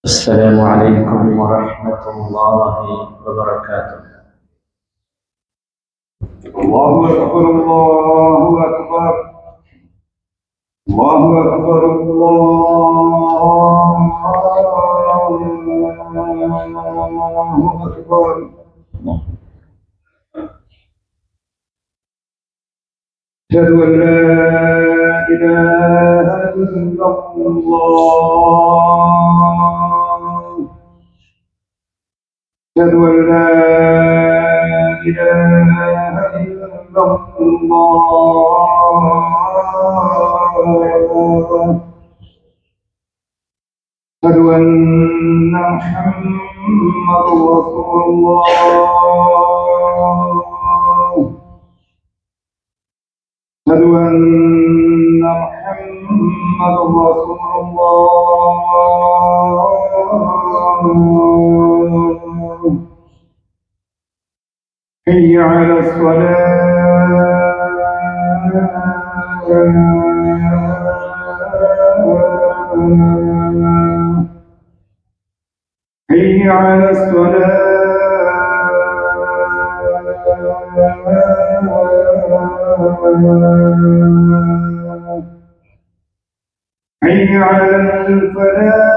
السلام عليكم ورحمة الله وبركاته. الله أكبر الله أكبر الله أكبر الله أكبر. أشهد أن لا إله إلا الله. أشهد أن لا إله إلا الله. أشهد أن محمدا رسول الله. أشهد أن محمدا رسول الله. حي على الصلاة. حي على الصلاة. حي على الفلاح.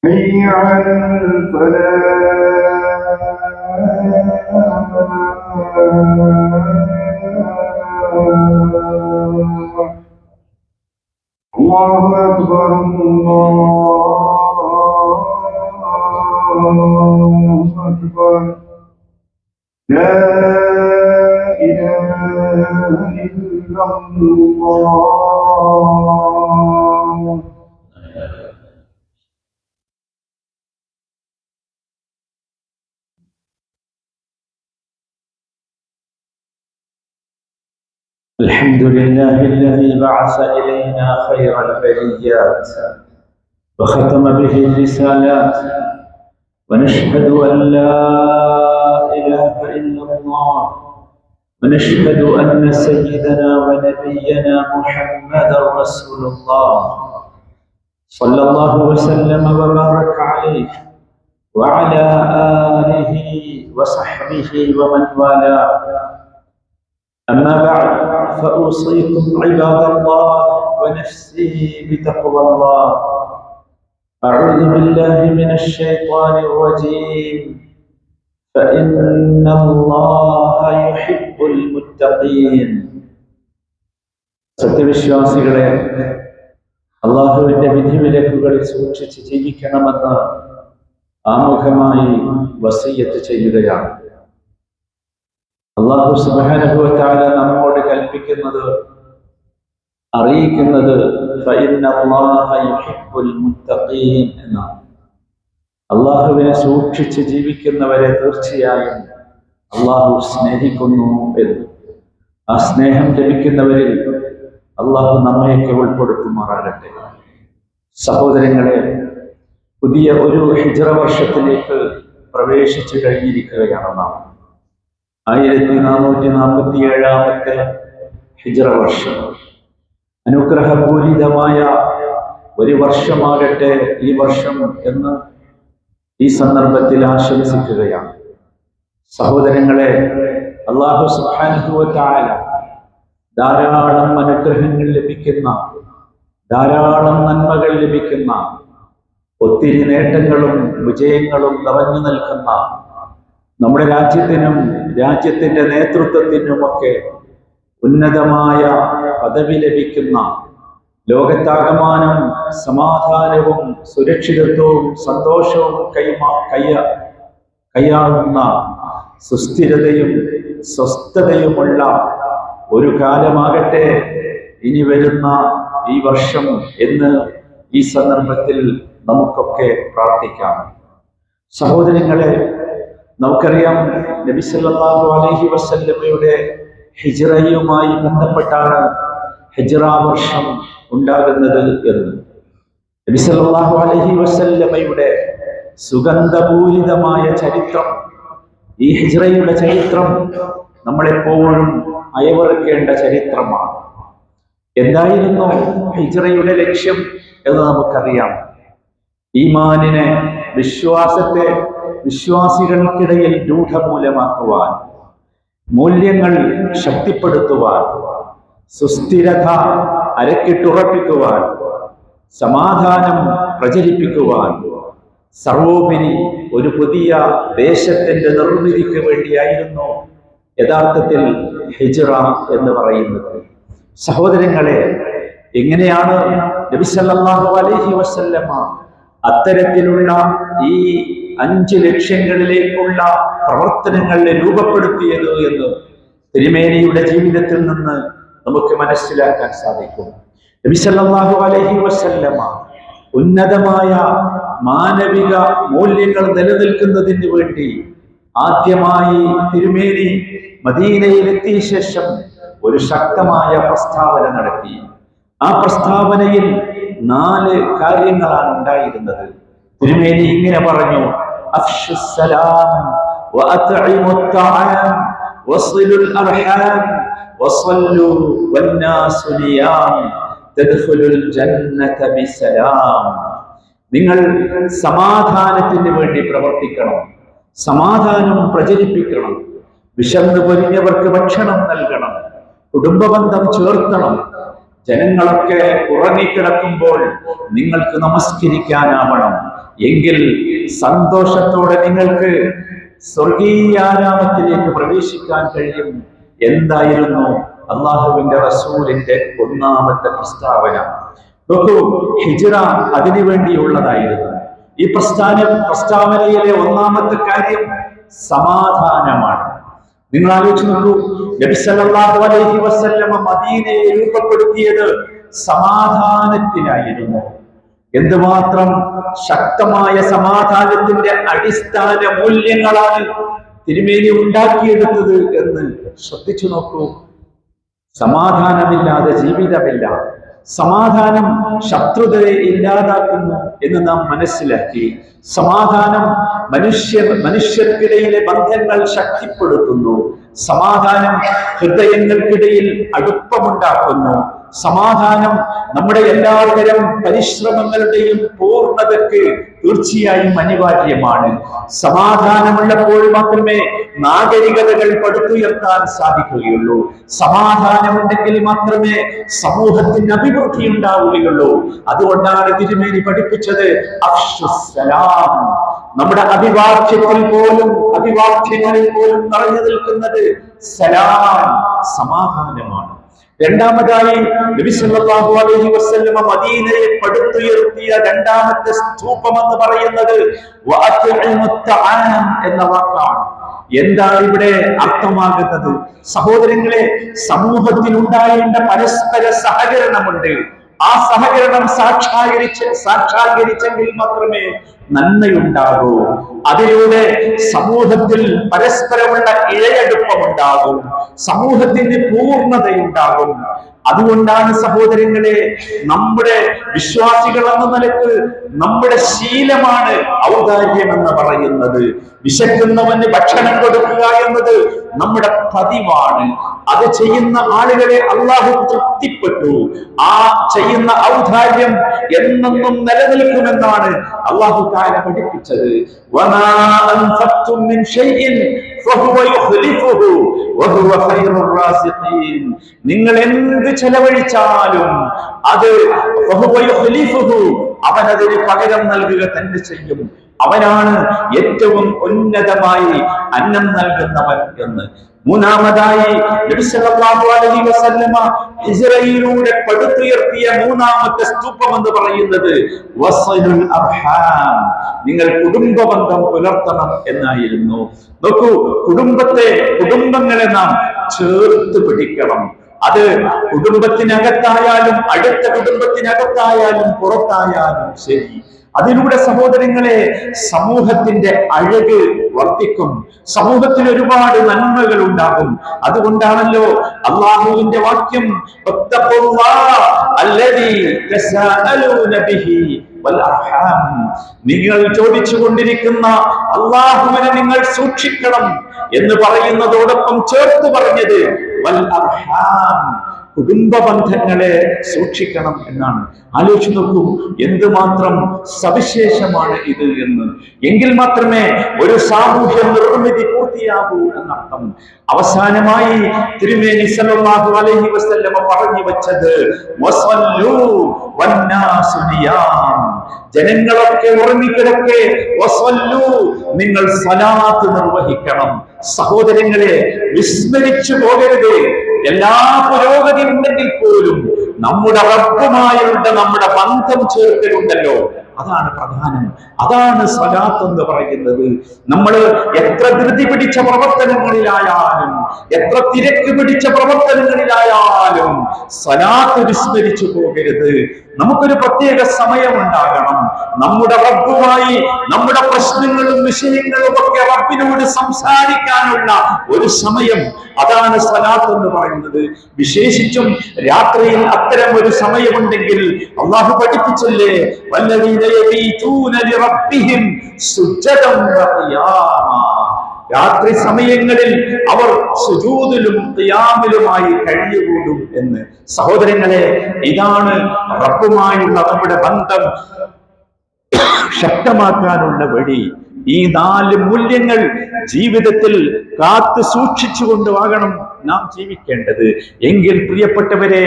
حي على الفلاح. الله أكبر الله أكبر. لا إله إلا الله. الحمد لله الذي بعث إلينا خير البريات وختم به الرسالات، ونشهد أن لا إله إلا الله، ونشهد أن سيدنا ونبينا محمدا رسول الله صلى الله وسلم وبارك عليه وعلى آله وصحبه ومن والاه. أما بعد، فأوصيكم عباد الله ونفسي بتقوى الله. أعوذ بالله من الشيطان الرجيم، فإن الله يحب المتقين. സത്യവിശ്വാസികളെ, അള്ളാഹുവിന്റെ വിധിവിലക്കുകളിൽ സൂക്ഷിച്ച് ജീവിക്കണമെന്ന് ആമുഖമായി വസിയ്യത്ത് ചെയ്യുകയാണ്. അല്ലാഹു സുബ്ഹാനഹു വ തആല നമ്മോട് കൽപ്പിക്കുന്നത്, അറിയിക്കുന്നത് ഫഇന്നല്ലാഹ യുഹിബ്ബുൽ മുത്തഖീൻ എന്നാണ്. അള്ളാഹുവിനെ സൂക്ഷിച്ച് ജീവിക്കുന്നവരെ തീർച്ചയായും അള്ളാഹു സ്നേഹിക്കുന്നു എന്ന്. ആ സ്നേഹം ലഭിക്കുന്നവരിൽ അള്ളാഹു നമ്മയൊക്കെ ഉൾപ്പെടുത്തുമാറാകട്ടെ. സഹോദരങ്ങളെ, പുതിയ ഒരു ഹിജ്റ വർഷത്തിലേക്ക് പ്രവേശിച്ചു കഴിഞ്ഞിരിക്കുകയാണ് നാം. 1447 ഹിജ്റ വർഷം. അനുഗ്രഹപൂരിതമായ ഒരു വർഷമാകട്ടെ ഈ വർഷം എന്ന് ഈ സന്ദർഭത്തിൽ ആശംസിക്കുകയാണ്. സഹോദരങ്ങളെ, അല്ലാഹു സുബ്ഹാനഹു വ തആല ധാരാളം അനുഗ്രഹങ്ങൾ ലഭിക്കുന്ന, ധാരാളം നന്മകൾ ലഭിക്കുന്ന, ഒത്തിരി നേട്ടങ്ങളും വിജയങ്ങളും നിറഞ്ഞു നിൽക്കുന്ന, നമ്മുടെ രാജ്യത്തിനും രാജ്യത്തിന്റെ നേതൃത്വത്തിനുമൊക്കെ ഉന്നതമായ പദവി ലഭിക്കുന്ന, ലോകത്താകമാനം സമാധാനവും സുരക്ഷിതത്വവും സന്തോഷവും കൈയാളുന്ന, സുസ്ഥിരതയും സ്വസ്ഥതയുമുള്ള ഒരു കാലമാകട്ടെ ഇനി വരുന്ന ഈ വർഷം എന്ന് ഈ സന്ദർഭത്തിൽ നമുക്കൊക്കെ പ്രാർത്ഥിക്കാം. സഹോദരങ്ങളെ, നമുക്കറിയാം, നബി സല്ലല്ലാഹു അലൈഹി വസല്ലമയുടെ ഹിജ്റയുമായി ബന്ധപ്പെട്ടാണ് ഹിജ്റ വർഷം ഉണ്ടാകുന്നത് എന്ന്. നബി സല്ലല്ലാഹു അലൈഹി വസല്ലമയുടെ സുഗന്ധപൂരിതമായ ചരിത്രം, ഈ ഹിജ്റയുടെ ചരിത്രം നമ്മളെപ്പോഴും അയവിറക്കേണ്ട ചരിത്രമാണ്. എന്തായിരുന്നു ഹിജ്റയുടെ ലക്ഷ്യം എന്ന് നമുക്കറിയാം. ഈമാനിനെ, വിശ്വാസത്തെ വിശ്വാസികൾക്കിടയിൽ രൂഢമൂലമാക്കുവാൻ, മൂല്യങ്ങൾ ശക്തിപ്പെടുത്തുവാൻ, സുസ്ഥിരത അരക്കിട്ടുറപ്പിക്കുവാൻ, സമാധാനം പ്രചരിപ്പിക്കുവാൻ, സർവോപരി ഒരു പുതിയ ദേശത്തിന്റെ നിർമ്മിതിക്ക് വേണ്ടിയായിരുന്നു യഥാർത്ഥത്തിൽ ഹിജ്റ എന്ന് പറയുന്നത്. സഹോദരങ്ങളെ, എങ്ങനെയാണ് നബി സല്ലല്ലാഹു അലൈഹി വസല്ലമ അത്തരത്തിലുള്ള ഈ 5 ലക്ഷ്യങ്ങളിലേക്കുള്ള പ്രവർത്തനങ്ങൾ രൂപപ്പെടുത്തിയത് എന്ന് തിരുമേനിയുടെ ജീവിതത്തിൽ നിന്ന് നമുക്ക് മനസ്സിലാക്കാൻ സാധിക്കും. നബി സല്ലല്ലാഹു അലൈഹി വസല്ലമ ഉന്നതമായ മാനവിക മൂല്യങ്ങൾ നിലനിൽക്കുന്നതിന് വേണ്ടി ആദ്യമായി തിരുമേനി മദീനയിലെത്തിയ ശേഷം ഒരു ശക്തമായ പ്രസ്താവന നടത്തി. ആ പ്രസ്താവനയിൽ 4 കാര്യങ്ങളാണ് ഉണ്ടായിരുന്നത്. തിരുമേനി ഇങ്ങനെ പറഞ്ഞു: അഫ്ശുസ്സലാം വഅത്ഇമുത് തആം വസിലുൽ അർഹാം വസല്ലു വന്നാസു നിയാം തദ്ഖുലുൽ ജന്നത ബിസലാം. നിങ്ങൾ സമാധാനത്തിന് വേണ്ടി പ്രവർത്തിക്കണം, സമാധാനം പ്രചരിപ്പിക്കണം, വിശന്ന് പൊരിഞ്ഞവർക്ക് ഭക്ഷണം നൽകണം, കുടുംബബന്ധം ചേർത്തണം. ജനങ്ങളൊക്കെ ഉറങ്ങിക്കിടക്കുമ്പോൾ നിങ്ങൾക്ക് നമസ്കരിക്കാനാവണം. എങ്കിൽ സന്തോഷത്തോടെ നിങ്ങൾക്ക് സ്വർഗീയാരാമത്തിലേക്ക് പ്രവേശിക്കാൻ കഴിയും. എന്തായിരുന്നു അള്ളാഹുവിന്റെ റസൂലിന്റെ ഒന്നാമത്തെ പ്രസ്താവന? നോക്കൂ, ഹിജ്റ അതിനു വേണ്ടിയുള്ളതായിരുന്നു. ഈ പ്രസ്താവനയിലെ ഒന്നാമത്തെ കാര്യം സമാധാനമാണ്. നിങ്ങൾ ആലോചിച്ച് നോക്കൂ, നബി സല്ലല്ലാഹു അലൈഹി വസല്ലമ മദീനയെ രൂപപ്പെടുത്തിയത് സമാധാനത്തിനായിരുന്നു. എന്തുമാത്രം ശക്തമായ സമാധാനത്തിന്റെ അടിസ്ഥാന മൂല്യങ്ങളാണ് തിരുമേനി ഉണ്ടാക്കിയെടുത്തത് എന്ന് ശ്രദ്ധിച്ചു നോക്കൂ. സമാധാനമില്ലാതെ ജീവിതമില്ല. സമാധാനം ശത്രുതയെ ഇല്ലാതാക്കുന്നു എന്ന് നാം മനസ്സിലാക്കി. സമാധാനം മനുഷ്യർക്കിടയിലെ ബന്ധങ്ങൾ ശക്തിപ്പെടുത്തുന്നു. സമാധാനം ഹൃദയങ്ങൾക്കിടയിൽ അടുപ്പമുണ്ടാക്കുന്നു. സമാധാനം നമ്മുടെ എല്ലാതരം പരിശ്രമങ്ങളുടെയും പൂർണ്ണതയ്ക്ക് തീർച്ചയായും അനിവാര്യമാണ്. സമാധാനമുള്ളപ്പോൾ മാത്രമേ നാഗരികതകൾ പടുത്തുയർത്താൻ സാധിക്കുകയുള്ളൂ. സമാധാനമുണ്ടെങ്കിൽ മാത്രമേ സമൂഹത്തിന് അഭിവൃദ്ധി ഉണ്ടാവുകയുള്ളൂ. അതുകൊണ്ടാണ് തിരുമേനി പഠിപ്പിച്ചത് അഫ്ശുസ്സലാം. നമ്മുടെ അഭിവാക്യങ്ങളിൽ പോലും നിറഞ്ഞു നിൽക്കുന്നത് സലാം, സമാധാനമാണ്. രണ്ടാമതായി നബി സല്ലല്ലാഹു അലൈഹി വസല്ലമ മദീനയെ പടുത്തുയർത്തിയ രണ്ടാമത്തെ സ്തൂപം എന്ന് പറയുന്നത് വഅത്ഇമുത് തആം എന്ന വാക്കാണ്. എന്താണ് ഇവിടെ അർത്ഥമാകുന്നത്? സഹോദരങ്ങളെ, സമൂഹത്തിൽ ഉണ്ടാകേണ്ട പരസ്പര സഹകരണമുണ്ട്. ആ സഹകരണം സാക്ഷാത്കരിച്ചെങ്കിൽ മാത്രമേ നന്മയുണ്ടാകൂ. അതിലൂടെ സമൂഹത്തിൽ പരസ്പരമുള്ള ഇഴയടുപ്പമുണ്ടാകും, സമൂഹത്തിന് പൂർണ്ണതയുണ്ടാകും. അതുകൊണ്ടാണ് സഹോദരങ്ങളെ, നമ്മുടെ വിശ്വാസികൾ എന്ന നിലക്ക് നമ്മുടെ ശീലമാണ് ഔദാര്യം എന്ന് പറയുന്നത്. വിശക്കുന്നവന് ഭക്ഷണം കൊടുക്കുക എന്നത് നമ്മുടെ പതിവാണ്. അത് ചെയ്യുന്ന ആളുകളെ അള്ളാഹു തൃപ്തിപ്പെട്ടു. ആ ചെയ്യുന്ന ഔദാര്യം എന്നെന്നും നിലനിൽക്കുമെന്നാണ് അള്ളാഹു തആല പഠിപ്പിച്ചത്. വമാ അൻഫഖ്തും മിൻ ഷൈഇൻ ഫഹുവ യുഖ്ലിഫുഹു വഹുവ ഖൈറുർ റാസിഖീൻ. നിങ്ങൾ എന്ത് ചെലവഴിച്ചാലും അത് ഫഹുവ യുഖ്ലിഫുഹു, അവൻ അതിന് പകരം നൽകുക തന്നെ ചെയ്യും. അവനാണ് ഏറ്റവും ഉന്നതമായി അന്നം നൽകുന്നവൻ എന്ന്. മൂന്നാമതായി നബി സല്ലല്ലാഹു അലൈഹി വസല്ലമ ഹിജ്റയിലൂടെ പടുത്തുയർത്തിയ മൂന്നാമത്തെ സ്തൂപം എന്ന് പറയുന്നത് വസ്ലുൽ അർഹാം. നിങ്ങൾ കുടുംബബന്ധം പുലർത്തണം എന്നായിരുന്നു. നോക്കൂ, കുടുംബങ്ങളെ നാം ചേർത്ത് പിടിക്കണം. അത് കുടുംബത്തിനകത്തായാലും അടുത്ത കുടുംബത്തിനകത്തായാലും പുറത്തായാലും ശരി. അതിലൂടെ സഹോദരങ്ങളെ, സമൂഹത്തിന്റെ അഴക് വർദ്ധിക്കും, സമൂഹത്തിൽ ഒരുപാട് നന്മകൾ ഉണ്ടാകും. അതുകൊണ്ടാണല്ലോ അള്ളാഹുവിന്റെ വാക്യം നിങ്ങൾ ചോദിച്ചുകൊണ്ടിരിക്കുന്ന അള്ളാഹുവിനെ നിങ്ങൾ സൂക്ഷിക്കണം എന്ന് പറയുന്നതോടൊപ്പം ചേർത്ത് പറഞ്ഞത് വൽ അർഹാം, കുടുംബ ബന്ധങ്ങളെ സൂക്ഷിക്കണം എന്നാണ്. ആലോചിച്ചു നോക്കൂ, എന്തുമാത്രം സവിശേഷമാണ് ഇത് എന്ന്. എങ്കിൽ മാത്രമേ ഒരു സാമൂഹ്യ നിർമ്മിതി പൂർത്തിയാകൂ എന്നർത്ഥം. അവസാനമായി തിരുമേനി സല്ലല്ലാഹു അലൈഹി വസല്ലമ പറഞ്ഞു വെച്ചത് വസല്ലു വന്നാസു നിയാം, ജനങ്ങളൊക്കെ ഉറങ്ങിക്കിടക്കെ വസല്ലു, നിങ്ങൾ സലാത്ത് നിർവഹിക്കണം. സഹോദരങ്ങളെ, വിസ്മരിച്ചു പോകരുത്. എല്ലാ പുരോഗതി ഉണ്ടെങ്കിൽ പോലും നമ്മുടെ റബ്ബുമായുള്ള നമ്മുടെ ബന്ധം ചേർക്കലുണ്ടല്ലോ, അതാണ് പ്രധാനം. അതാണ് സ്വലാത്ത് എന്ന് പറയുന്നത്. നമ്മൾ എത്ര ധൃതി പിടിച്ച പ്രവർത്തനങ്ങളിലായാലും, എത്ര തിരക്ക് പിടിച്ച പ്രവർത്തനങ്ങളിലായാലും സ്വലാത്ത് വിസ്മരിച്ചു പോകരുത്. നമുക്കൊരു പ്രത്യേക സമയമുണ്ടാകണം. നമ്മുടെ റബ്ബുമായി നമ്മുടെ പ്രശ്നങ്ങളും വിഷയങ്ങളും ഒക്കെ റബ്ബിനോട് സംസാരിക്കാനുള്ള ഒരു സമയം, അതാണ് സ്വലാത്ത് എന്ന് പറയുന്നത്. വിശേഷിച്ചും രാത്രിയിൽ അത്തരം ഒരു സമയമുണ്ടെങ്കിൽ അല്ലാഹു പഠിപ്പിച്ചില്ലേ, വല്ലദീന യബീതൂന ലിറബ്ബിഹിം സുജ്ജദൻ വഖിയാമ, രാത്രി സമയങ്ങളിൽ അവർ സുജൂദിലും ഖിയാമിലുമായി കഴിഞ്ഞുകൂടും എന്ന്. സഹോദരങ്ങളെ, ഇതാണ് റബ്ബുമായുള്ള നമ്മുടെ ബന്ധം ശക്തമാക്കാനുള്ള വഴി. ഈ 4 മൂല്യങ്ങൾ ജീവിതത്തിൽ കാത്തു സൂക്ഷിച്ചുകൊണ്ടുമാകണം നാം ജീവിക്കേണ്ടത്. എങ്കിൽ പ്രിയപ്പെട്ടവരെ,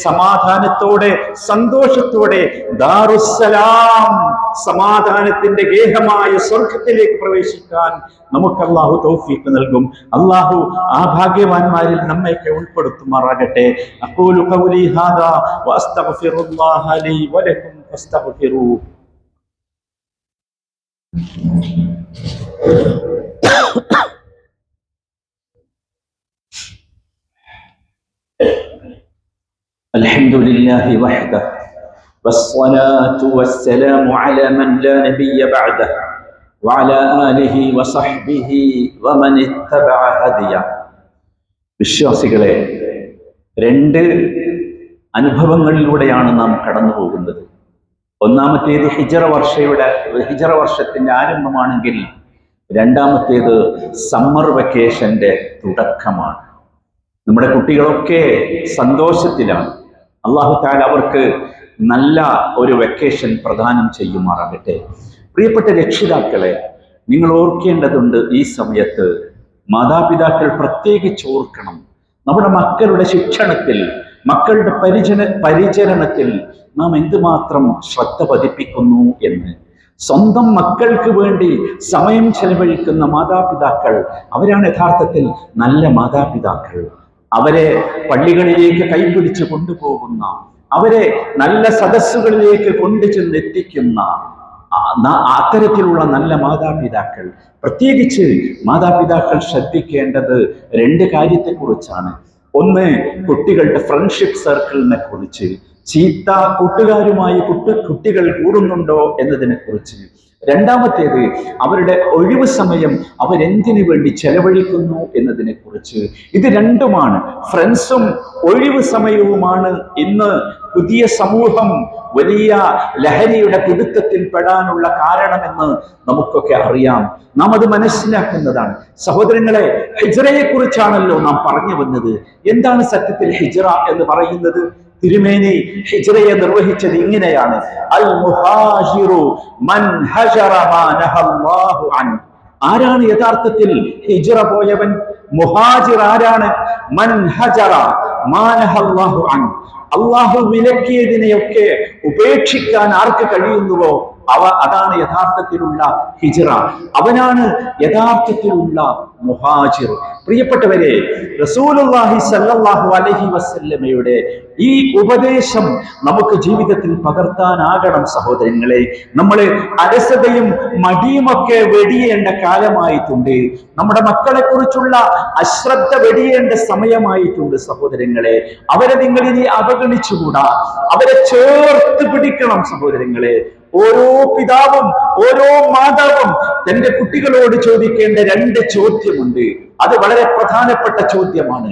സമാധാനത്തോടെ സന്തോഷത്തോടെ ദാറുസ്സലാം, സമാധാനത്തിന്റെ ഗേഹമായ സ്വർഗത്തിലേക്ക് പ്രവേശിക്കാൻ നമുക്ക് അല്ലാഹു തൗഫീഖ് നൽകും. അല്ലാഹു ആ ഭാഗ്യവാന്മാരിൽ നമ്മയൊക്കെ ഉൾപ്പെടുത്തുമാറാകട്ടെ. അഖൂലു ഖൗലി ഹാദാ വഅസ്തഗ്ഫിറുല്ലാഹ ലീ വലക്കും ഫസ്തഗ്ഫിറൂ. الحمد لله وحده والصلاة والسلام على من لا نبي بعده وعلى آله وصحبه ومن اتبع هديه. വിശ്വാസികളെ, 2 അനുഭവങ്ങളിലൂടെയാണ് നാം കടന്നു പോകുന്നത്. ഒന്നാമത്തേത് ഹിജറ വർഷത്തിന്റെ ആരംഭമാണെങ്കിൽ, രണ്ടാമത്തേത് സമ്മർ വെക്കേഷന്റെ തുടക്കമാണ്. നമ്മുടെ കുട്ടികളൊക്കെ സന്തോഷത്തിലാണ്. അല്ലാഹു തആല അവർക്ക് നല്ല ഒരു വെക്കേഷൻ പ്രദാനം ചെയ്യുമാറാകട്ടെ. പ്രിയപ്പെട്ട രക്ഷിതാക്കളെ, നിങ്ങൾ ഓർക്കേണ്ടതുണ്ട്, ഈ സമയത്ത് മാതാപിതാക്കൾ പ്രത്യേകിച്ച് ഓർക്കണം, നമ്മുടെ മക്കളുടെ ശിക്ഷണത്തിൽ, മക്കളുടെ പരിചരണത്തിൽ നാം എന്തുമാത്രം ശ്രദ്ധ പതിപ്പിക്കുന്നു എന്ന്. സ്വന്തം മക്കൾക്ക് വേണ്ടി സമയം ചെലവഴിക്കുന്ന മാതാപിതാക്കൾ, അവരാണ് യഥാർത്ഥത്തിൽ നല്ല മാതാപിതാക്കൾ. അവരെ പള്ളികളിലേക്ക് കൈപിടിച്ച് കൊണ്ടുപോകുന്ന, അവരെ നല്ല സദസ്സുകളിലേക്ക് കൊണ്ടുചെന്നെത്തിക്കുന്ന അത്തരത്തിലുള്ള നല്ല മാതാപിതാക്കൾ. പ്രത്യേകിച്ച് മാതാപിതാക്കൾ ശ്രദ്ധിക്കേണ്ടത് 2 കാര്യത്തെക്കുറിച്ചാണ്. ഒന്ന്, കുട്ടികളുടെ ഫ്രണ്ട്ഷിപ്പ് സർക്കിളിനെ കുറിച്ച്, ചീത്ത കൂട്ടുകാരുമായി കുട്ടികൾ കൂടുന്നുണ്ടോ എന്നതിനെ കുറിച്ച്. രണ്ടാമത്തേത്, അവരുടെ ഒഴിവ് സമയം അവരെന്തിനു വേണ്ടി ചെലവഴിക്കുന്നു എന്നതിനെ കുറിച്ച്. ഇത് രണ്ടുമാണ്, ഫ്രണ്ട്സും ഒഴിവ് സമയവുമാണ് ഇന്ന് പുതിയ സമൂഹം വലിയ ലഹരിയുടെ പിടുത്തത്തിൽ പെടാനുള്ള കാരണമെന്ന് നമുക്കൊക്കെ അറിയാം. നാം അത് മനസ്സിലാക്കുന്നതാണ്. സഹോദരങ്ങളെ, ഹിജ്റയെ കുറിച്ചാണല്ലോ നാം പറഞ്ഞു വന്നത്. എന്താണ് സത്യത്തിൽ ഹിജ്റ എന്ന് പറയുന്നത്? തിരുമേനി ഹിജ്റയെ നിർവഹിച്ചത് ഇങ്ങനെയാണ്: അൽ മുഹാജിറു മൻ ഹജറ മാ നഹല്ലാഹു അൻ. ആരാണ് യഥാർത്ഥത്തിൽ ഹിജ്റ പോയവൻ? മുഹാജിർ ആരാണ്? മൻ ഹജറ മാ നഹല്ലാഹു അൻ. അല്ലാഹു വിലക്കിയതിനെയൊക്കെ ഉപേക്ഷിക്കാൻ ആർക്ക് കഴിയുന്നുവോ അതാണ് യഥാർത്ഥത്തിലുള്ള ഹിജ്റ. അവനാണ് യഥാർത്ഥത്തിലുള്ള മുഹാജിർ. പ്രിയപ്പെട്ടവരെ, റസൂലുള്ളാഹി സ്വല്ലല്ലാഹു അലൈഹി വസല്ലമയുടെ ഈ ഉപദേശം നമുക്ക് ജീവിതത്തിൽ പകർത്താനാകണം. സഹോദരങ്ങളെ, നമ്മൾ അലസതയും മടിയുമൊക്കെ വെടിയേണ്ട കാലമായിട്ടുണ്ട്. നമ്മുടെ മക്കളെ കുറിച്ചുള്ള അശ്രദ്ധ വെടിയേണ്ട സമയമായിട്ടുണ്ട്. സഹോദരങ്ങളെ, അവരെ നിങ്ങൾ ഇനി അവഗണിച്ചുകൂടാ, അവരെ ചേർത്ത് പിടിക്കണം. സഹോദരങ്ങളെ, ഓരോ പിതാവും ഓരോ മാതാവും തന്റെ കുട്ടികളോട് ചോദിക്കേണ്ട 2 ചോദ്യമുണ്ട്. അത് വളരെ പ്രധാനപ്പെട്ട ചോദ്യമാണ്.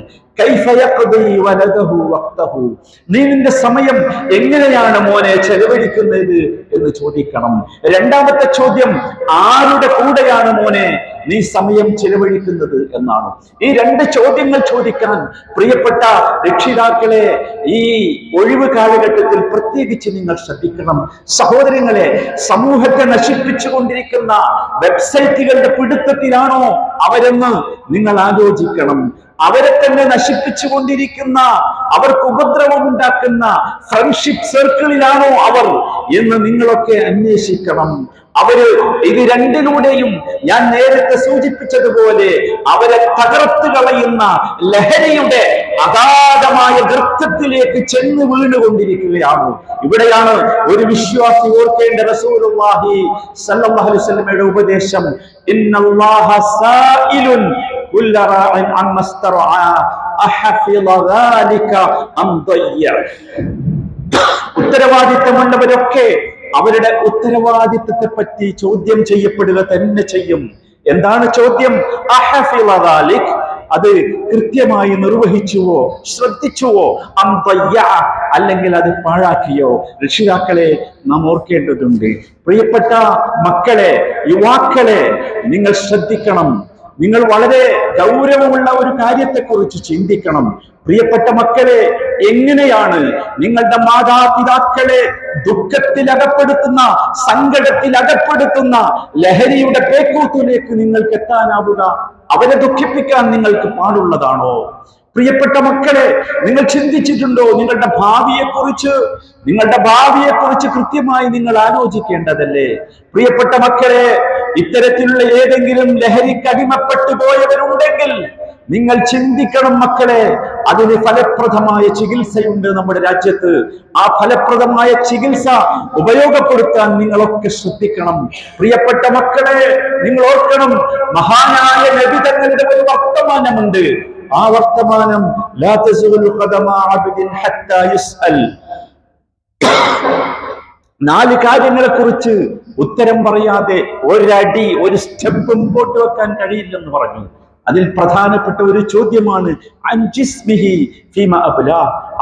നീ നിന്റെ സമയം എങ്ങനെയാണ് മോനെ ചെലവഴിക്കുന്നത് എന്ന് ചോദിക്കണം. രണ്ടാമത്തെ ചോദ്യം, ആരുടെ കൂടെയാണ് മോനെ നീ സമയം ചിലവഴിക്കുന്നത് എന്നാണ്. ഈ രണ്ട് ചോദ്യങ്ങൾ ചോദിക്കാൻ പ്രിയപ്പെട്ട രക്ഷിതാക്കളെ ഈ ഒഴിവ് കാലഘട്ടത്തിൽ പ്രത്യേകിച്ച് നിങ്ങൾ ശ്രദ്ധിക്കണം. സഹോദരങ്ങളെ, സമൂഹത്തെ നശിപ്പിച്ചുകൊണ്ടിരിക്കുന്ന വെബ്സൈറ്റുകളുടെ പിടുത്തത്തിലാണോ അവരെന്ന് നിങ്ങൾ ആലോചിക്കണം. അവരെ തന്നെ നശിപ്പിച്ചുകൊണ്ടിരിക്കുന്ന, അവർക്ക് ഉപദ്രവം ഉണ്ടാക്കുന്ന ഫ്രണ്ട്ഷിപ്പ് സർക്കിളിലാണോ അവർ എന്ന് നിങ്ങളൊക്കെ അന്വേഷിക്കണം. ഇത് രണ്ടിലൂടെയും ഞാൻ നേരത്തെ സൂചിപ്പിച്ചതുപോലെ അവരെ തകർത്ത് കളയുന്ന ലഹരിയുടെ അഗാധമായ ഗർത്തത്തിലേക്ക് ചെന്ന് വീണുകൊണ്ടിരിക്കുകയാണ്. ഇവിടെയാണ് ഒരു വിശ്വാസി ഓർക്കേണ്ട റസൂലുള്ളാഹി സ്വല്ലല്ലാഹു അലൈഹി വസല്ലമയുടെ ഉപദേശം, ഇന്നല്ലാഹ സായിലുൻ കുല്ല റാഇൻ അമ്മസ്തറഅ അഹഫിള ദാലിക അം ദയ്യ. ഉത്തരവാദിത്തമുള്ളവരൊക്കെ അവരുടെ ഉത്തരവാദിത്തത്തെ പറ്റി ചോദ്യം ചെയ്യപ്പെടുക തന്നെ ചെയ്യും. എന്താണ് ചോദ്യം? അഹഫിള ദാലിക്, അത് കൃത്യമായി നിർവഹിച്ചുവോ, ശ്രദ്ധിച്ചുവോ, അം ദയ്യ, അല്ലെങ്കിൽ അത് പാഴാക്കിയോ? രക്ഷിതാക്കളെ നാം ഓർക്കേണ്ടതുണ്ട്. പ്രിയപ്പെട്ട മക്കളെ, യുവാക്കളെ, നിങ്ങൾ ശ്രദ്ധിക്കണം. നിങ്ങൾ വളരെ ഗൗരവമുള്ള ഒരു കാര്യത്തെക്കുറിച്ച് ചിന്തിക്കണം. പ്രിയപ്പെട്ട മക്കളെ, എങ്ങനെയാണ് നിങ്ങളുടെ മാതാപിതാക്കളെ ദുഃഖത്തിൽ അകപ്പെടുത്തുന്ന, സങ്കടത്തിൽ അകപ്പെടുത്തുന്ന ലഹരിയുടെ പേക്കൂത്തിലേക്ക് നിങ്ങൾക്ക് എത്താനാവുക? അവരെ ദുഃഖിപ്പിക്കാൻ നിങ്ങൾക്ക് പാടുള്ളതാണോ? പ്രിയപ്പെട്ട മക്കളെ, നിങ്ങൾ ചിന്തിച്ചിട്ടുണ്ടോ നിങ്ങളുടെ ഭാവിയെക്കുറിച്ച് കൃത്യമായി നിങ്ങൾ ആലോചിക്കേണ്ടതല്ലേ? പ്രിയപ്പെട്ട മക്കളെ, ഇത്തരത്തിലുള്ള ഏതെങ്കിലും ലഹരിക്ക് അടിമപ്പെട്ടു പോയവരുണ്ടെങ്കിൽ നിങ്ങൾ ചിന്തിക്കണം മക്കളെ. അതിന് ഫലപ്രദമായ ചികിത്സയുണ്ട് നമ്മുടെ രാജ്യത്ത്. ആ ഫലപ്രദമായ ചികിത്സ ഉപയോഗപ്പെടുത്താൻ നിങ്ങളൊക്കെ ശ്രദ്ധിക്കണം. പ്രിയപ്പെട്ട മക്കളെ, നിങ്ങൾ ഓർക്കണം, മഹാനായ നബി തങ്ങളുടെ ഒരു വർത്തമാനമുണ്ട്. ആ വർത്തമാനം, ലാ തസ്ഉലു ഖദമ അബ്ദിൻ ഹത്താ യുസ്അൽ. 4 കാര്യങ്ങളെ കുറിച്ച് ഉത്തരം പറയാതെ ഒരു സ്റ്റെപ്പ് മുമ്പോട്ട് വെക്കാൻ കഴിയില്ലെന്ന് പറഞ്ഞു. അതിൽ പ്രധാനപ്പെട്ട ഒരു ചോദ്യമാണ്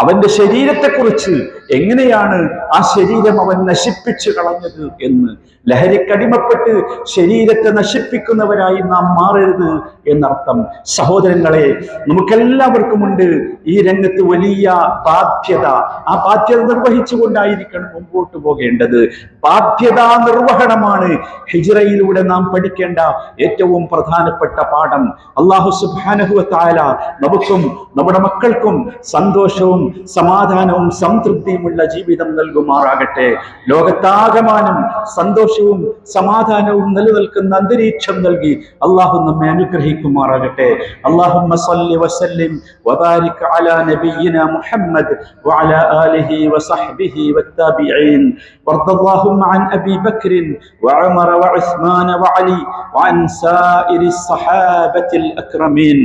അവന്റെ ശരീരത്തെക്കുറിച്ച്, എങ്ങനെയാണ് ആ ശരീരം അവൻ നശിപ്പിച്ചു കളഞ്ഞത് എന്ന്. ലഹരിക്കടിമപ്പെട്ട് ശരീരത്തെ നശിപ്പിക്കുന്നവരായി നാം മാറരുത് എന്നർത്ഥം. സഹോദരങ്ങളെ, നമുക്കെല്ലാവർക്കുമുണ്ട് ഈ രംഗത്ത് വലിയ ബാധ്യത. ആ ബാധ്യത നിർവഹിച്ചുകൊണ്ടായിരിക്കണം മുമ്പോട്ട് പോകേണ്ടത്. ബാധ്യതാ നിർവഹണമാണ് ഹിജ്റയിലൂടെ നാം പഠിക്കേണ്ട ഏറ്റവും പ്രധാനപ്പെട്ട പാഠം. അല്ലാഹു സുബ്ഹാനഹു വ തആല നമുക്കും നമ്മുടെ മക്കൾക്കും സന്തോഷവും സമാധാനവും സംതൃപ്തിയുമുള്ള ജീവിതം നൽകുമാറാകട്ടെ. ലോകത്താകമാനം സന്തോഷവും സമാധാനവും നിലനിൽക്കുന്ന അന്തരീക്ഷം നൽകി അല്ലാഹു നമ്മെ അനുഗ്രഹിക്കുമാറാകട്ടെ. അല്ലാഹുമ്മ സ്വല്ലി വസല്ലിം വബാരിക് അലാ നബിയിനാ മുഹമ്മദ് വഅലാ ആലിഹി വസഹ്ബിഹി വത്താബിഈൻ. വറദല്ലാഹുമ്മ അൻ അബീ ബക്ർ വഉമർ വഉസ്മാൻ വഅലി വഅൻ സായിരി الصحابة الأكرمين.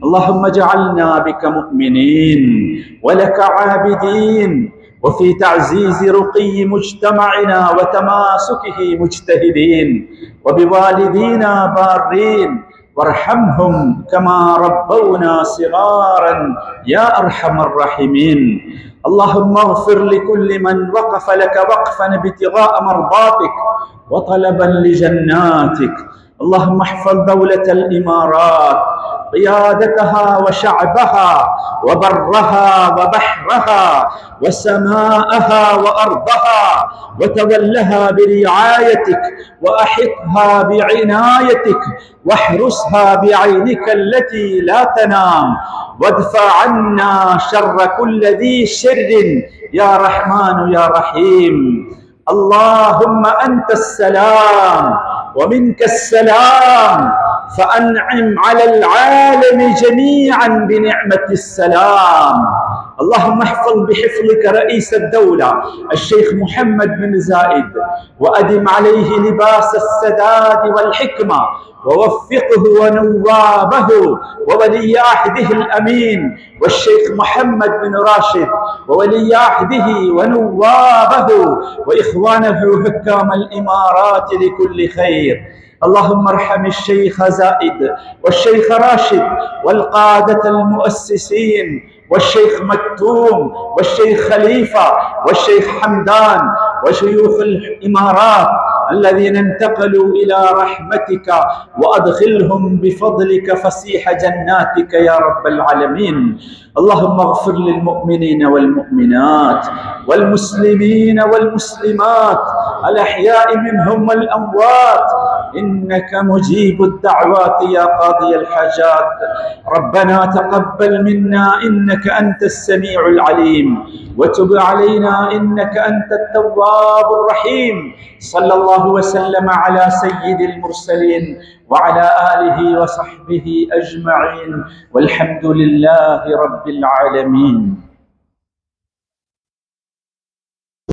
اللهم اجعلنا بك مؤمنين ولك عابدين، وفي تعزيز رقي مجتمعنا وتماسكه مجتهدين، وبوالدينا بارين وارحمهم كما ربونا صغارا يا أرحم الراحمين. اللهم اغفر لكل من وقف لك وقفا ابتغاء مرضاتك وطلبا لجناتك. اللهم احفظ دولة الإمارات، قيادتها وشعبها وبرها وبحرها وسماءها وأرضها، وتولها برعايتك وأحطها بعنايتك واحرسها بعينك التي لا تنام، وادفع عنا شر كل ذي شر يا رحمن يا رحيم. اللهم أنت السلام ومنك السلام، فأنعم على العالم جميعا بنعمة السلام. اللهم احفظ بحفظك رئيس الدولة الشيخ محمد بن زايد، وأدم عليه لباس السداد والحكمة، ووفقه ونوابه وولي عهده الأمين والشيخ محمد بن راشد وولي عهده ونوابه وإخوانه حكام الإمارات لكل خير. اللهم ارحم الشيخ زايد والشيخ راشد والقادة المؤسسين والشيخ مكتوم والشيخ خليفة والشيخ حمدان وشيوخ الإمارات الذين انتقلوا إلى رحمتك وأدخلهم بفضلك فسيح جناتك يا رب العالمين. اللهم اغفر للمؤمنين والمؤمنات والمسلمين والمسلمات الأحياء منهم والأموات إنك مجيب الدعوات يا قاضي الحاجات. ربنا تقبل منا إنك أنت السميع العليم وتب علينا إنك أنت التواب الرحيم. صلى الله وسلم على سيد المرسلين وعلى آله وصحبه أجمعين والحمد لله رب العالمين.